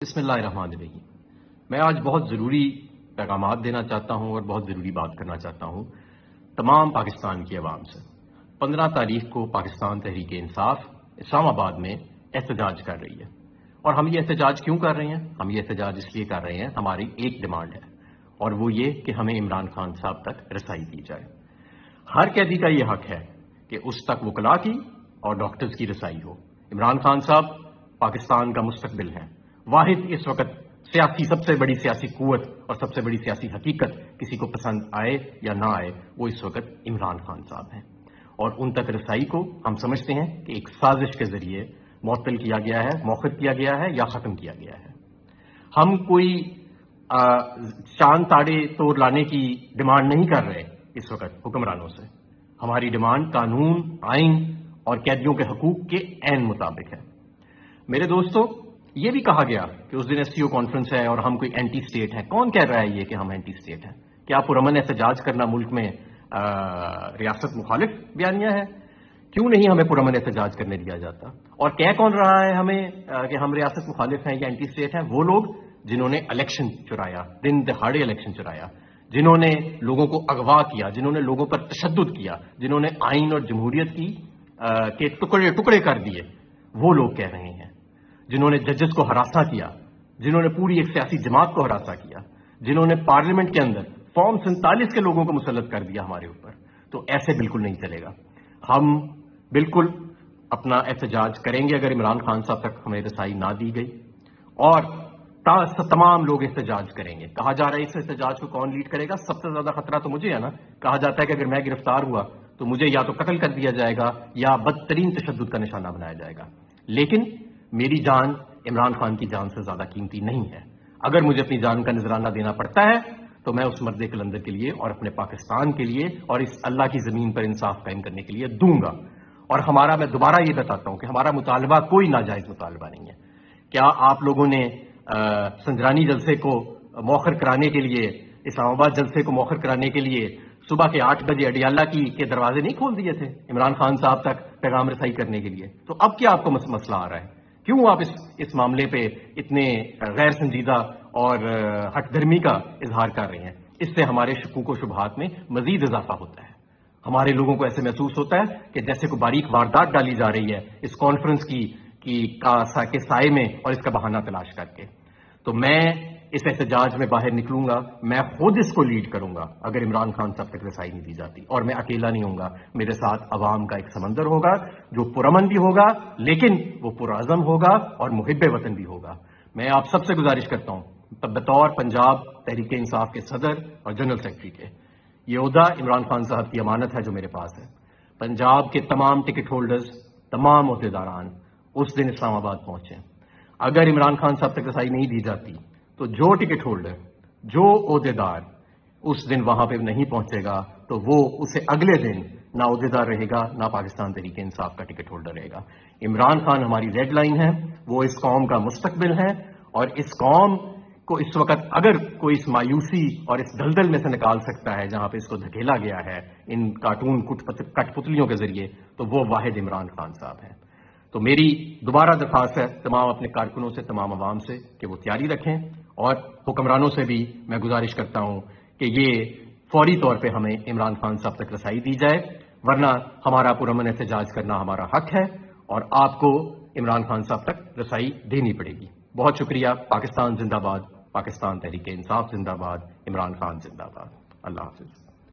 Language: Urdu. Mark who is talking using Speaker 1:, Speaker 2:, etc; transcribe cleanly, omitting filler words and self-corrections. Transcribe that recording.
Speaker 1: بسم اللہ الرحمن الرحیم۔ میں آج بہت ضروری پیغامات دینا چاہتا ہوں اور بہت ضروری بات کرنا چاہتا ہوں تمام پاکستان کی عوام سے۔ 15 تاریخ کو پاکستان تحریک انصاف اسلام آباد میں احتجاج کر رہی ہے، اور ہم یہ احتجاج کیوں کر رہے ہیں؟ ہم یہ احتجاج اس لیے کر رہے ہیں، ہماری ایک ڈیمانڈ ہے، اور وہ یہ کہ ہمیں عمران خان صاحب تک رسائی دی جائے۔ ہر قیدی کا یہ حق ہے کہ اس تک وکلاء کی اور ڈاکٹرز کی رسائی ہو۔ عمران خان صاحب پاکستان کا مستقبل ہیں۔ واحد اس وقت سب سے بڑی سیاسی قوت اور سب سے بڑی سیاسی حقیقت، کسی کو پسند آئے یا نہ آئے، وہ اس وقت عمران خان صاحب ہیں، اور ان تک رسائی کو ہم سمجھتے ہیں کہ ایک سازش کے ذریعے معطل کیا گیا ہے، موخر کیا گیا ہے یا ختم کیا گیا ہے۔ ہم کوئی چاند تاڑے توڑ لانے کی ڈیمانڈ نہیں کر رہے اس وقت حکمرانوں سے۔ ہماری ڈیمانڈ قانون، آئین اور قیدیوں کے حقوق کے عین مطابق ہے۔ میرے دوستو، یہ بھی کہا گیا کہ اس دن SCO کانفرنس ہے اور ہم کوئی اینٹی سٹیٹ ہیں۔ کون کہہ رہا ہے یہ کہ ہم اینٹی سٹیٹ ہیں؟ کیا پرامن احتجاج کرنا ملک میں ریاست مخالف بیانیہ ہے؟ کیوں نہیں ہمیں پرامن احتجاج کرنے دیا جاتا؟ اور کہہ کون رہا ہے ہمیں کہ ہم ریاست مخالف ہیں یا اینٹی سٹیٹ ہیں؟ وہ لوگ جنہوں نے الیکشن چرایا، دن دہاڑے الیکشن چرایا، جنہوں نے لوگوں کو اغوا کیا، جنہوں نے لوگوں پر تشدد کیا، جنہوں نے آئین اور جمہوریت کے ٹکڑے ٹکڑے کر دیے، وہ لوگ کہہ رہے ہیں۔ جنہوں نے ججز کو ہراساں کیا، جنہوں نے پوری ایک سیاسی جماعت کو ہراساں کیا، جنہوں نے پارلیمنٹ کے اندر فارم 47 کے لوگوں کو مسلط کر دیا ہمارے اوپر، تو ایسے بالکل نہیں چلے گا۔ ہم بالکل اپنا احتجاج کریں گے اگر عمران خان صاحب تک ہمیں رسائی نہ دی گئی، اور تمام لوگ احتجاج کریں گے۔ کہا جا رہا ہے اس احتجاج کو کون لیڈ کرے گا؟ سب سے زیادہ خطرہ تو مجھے ہے نا۔ کہا جاتا ہے کہ اگر میں گرفتار ہوا تو مجھے یا تو قتل کر دیا جائے گا یا بدترین تشدد کا نشانہ بنایا جائے گا، لیکن میری جان عمران خان کی جان سے زیادہ قیمتی نہیں ہے۔ اگر مجھے اپنی جان کا نذرانہ دینا پڑتا ہے تو میں اس مرد کلندر کے لیے اور اپنے پاکستان کے لیے اور اس اللہ کی زمین پر انصاف قائم کرنے کے لیے دوں گا۔ اور میں دوبارہ یہ بتاتا ہوں کہ ہمارا مطالبہ کوئی ناجائز مطالبہ نہیں ہے۔ کیا آپ لوگوں نے سنجرانی جلسے کو موخر کرانے کے لیے، اسلام آباد جلسے کو موخر کرانے کے لیے صبح کے 8 بجے اڈیالہ کے دروازے نہیں کھول دیے تھے عمران خان صاحب تک پیغام رسائی کرنے کے لیے؟ تو اب کیا آپ کو مسئلہ آ رہا ہے؟ کیوں آپ اس معاملے پہ اتنے غیر سنجیدہ اور ہٹ دھرمی کا اظہار کر رہے ہیں؟ اس سے ہمارے شکوک و شبہات میں مزید اضافہ ہوتا ہے۔ ہمارے لوگوں کو ایسے محسوس ہوتا ہے کہ جیسے کوئی باریک واردات ڈالی جا رہی ہے اس کانفرنس کے سائے میں اور اس کا بہانہ تلاش کر کے۔ تو میں اس احتجاج میں باہر نکلوں گا، میں خود اس کو لیڈ کروں گا اگر عمران خان صاحب تک رسائی نہیں دی جاتی، اور میں اکیلا نہیں ہوں گا، میرے ساتھ عوام کا ایک سمندر ہوگا جو پرامن بھی ہوگا لیکن وہ پرعزم ہوگا اور محب وطن بھی ہوگا۔ میں آپ سب سے گزارش کرتا ہوں بطور پنجاب تحریک انصاف کے صدر اور جنرل سیکرٹری کے، یہ عہدہ عمران خان صاحب کی امانت ہے جو میرے پاس ہے۔ پنجاب کے تمام ٹکٹ ہولڈرز، تمام عہدیداران اس دن اسلام آباد پہنچے۔ اگر عمران خان صاحب تک رسائی نہیں دی جاتی تو جو ٹکٹ ہولڈر، جو عہدیدار اس دن وہاں پہ نہیں پہنچے گا تو وہ اسے اگلے دن نہ عہدیدار رہے گا نہ پاکستان تحریک انصاف کا ٹکٹ ہولڈر رہے گا۔ عمران خان ہماری ریڈ لائن ہے، وہ اس قوم کا مستقبل ہے، اور اس قوم کو اس وقت اگر کوئی اس مایوسی اور اس دلدل میں سے نکال سکتا ہے جہاں پہ اس کو دھکیلا گیا ہے ان کارٹون کٹ پتلیوں کے ذریعے، تو وہ واحد عمران خان صاحب ہیں۔ تو میری دوبارہ درخواست ہے تمام اپنے کارکنوں سے، تمام عوام سے کہ وہ تیاری رکھیں، اور حکمرانوں سے بھی میں گزارش کرتا ہوں کہ یہ فوری طور پہ ہمیں عمران خان صاحب تک رسائی دی جائے، ورنہ ہمارا پرامن احتجاج کرنا ہمارا حق ہے اور آپ کو عمران خان صاحب تک رسائی دینی پڑے گی۔ بہت شکریہ۔ پاکستان زندہ باد، پاکستان تحریک انصاف زندہ باد، عمران خان زندہ باد۔ اللہ حافظ۔